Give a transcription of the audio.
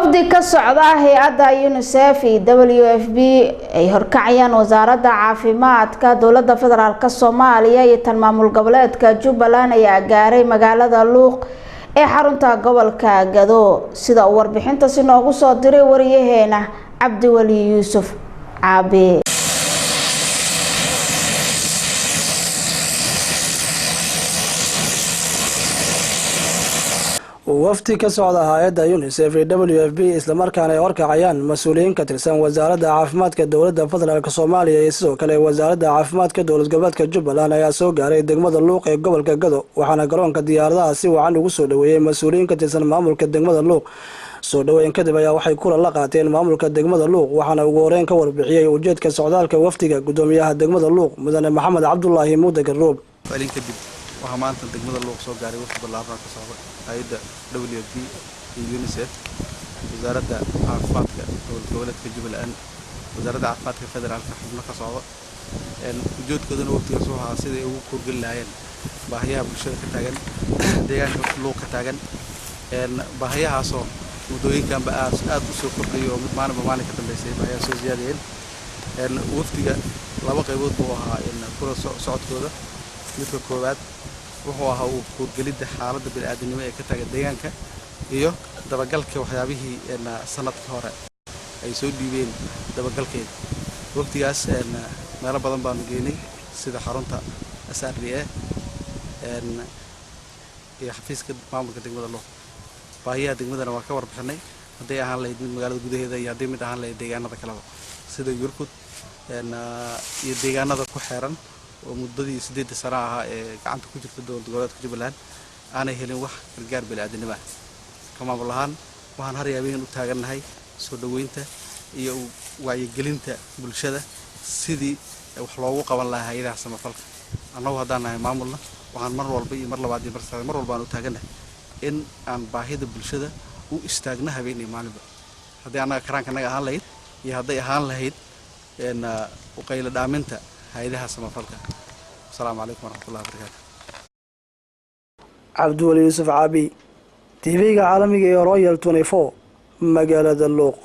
wafdi ka socda hay'adda UNICEF iyo WFP ay horkacayaan wasaaradda caafimaadka dowladda federaalka Soomaaliya iyo tan maamul goboleedka Jubbaland ayaa gaaray magaalada Luuq ee xarunta gobolka Gado sida warbixinta si noogu soo diray wariyaheena Cabdi Wali Yuusuf Caabi. wafdi ka socda hay'adda UNICEF iyo WFP isla markaana ay horkacayaan mas'uuliyiin ka tirsan wasaaradda caafimaadka dowladda federaalka Soomaaliya iyo sidoo kale wasaaradda caafimaadka dowlad goboleedka Jubbaland ayaa soo gaaray degmada Luuq ee gobolka Gado waxaana garoonka diyaaradaha si wacan ugu soo dhaweeyay mas'uuliyiin ka tirsan maamulka degmada Luuq. soo dhaweyn kadib ayaa waxay kula la qaateen maamulka degmada Luuq waxaana ugu horeen ka warbixiyay ujeedka socdaalka wafdiga gudoomiyaha degmada Luuq mudane Maxamed Cabdullaahi Muude Garoob. waxaa maanta degmada Luuq soo gaaray wafdi ballaaran ka socda hay'adda WFP iyo UNICEF wasaaradda caafimaadka dowlad goboleedka Jubbaland wasaaradda caafimaadka federaalka xubno ka socda ujeedkooduna waqtiga soo haa sidii ugu kordhin lahaayeen baahiyaha bulshada ka taagan deegaanka Luuq ka taagan baahiyahaasoo muddooyinkanba aad u soo kordhayo mid maalin ka dambeysay baahiyaha soo ziyaadeen wafdiga laba qaybood buu ahaa kula socodkooda midka koowaad wuxuu ahaa uu kordgelidda xaaladda bini'aadanimo ee ka taagan deegaanka iyo dabagalka waxyaabihii sanadkii hore ay soo dhiibeen dabagalkeeda waqtigaas meelo badan baanu geynay sida xarunta SRDA iyo xafiiska maamulka degmada Luuq baahiyaha degmadana waa ka warbixinay hadday ahaan lahayd mid magaalada gudaheeda iyo hadday mid ahaan lahayd deegaanada kaleba sida Yurkud iyo deegaanada ku xeeran oo muddadii 8 sano ah ee gacanta ku jirta dowlad goboleedka Jubbaland aanay helin wax gargaar bini'aadanimo ah kama balahan waxaan har yaabeen u taaganahay soo dhaweynta iyo wacyigelinta bulshada sidii wax loogu qaban lahaa hay'adaha samafalka annagu haddaan nahay maamulna waxaan mar walba iyo mar labaad iyo mar walba aan u taaganahay in aan baahida bulshada u istaagna habeen iyo maalinba haddii annaga karaankanaga ahaan lahayd iyo hadday ahaan lahayd u qaylo dhaaminta hay'adaha samafalka. Assalaamu alaykum warahmatullahi wabarakatuh. Cabdi Wali Yuusuf Caabi TV-ga caalamiga ee Royal 24 magaalada Luuq.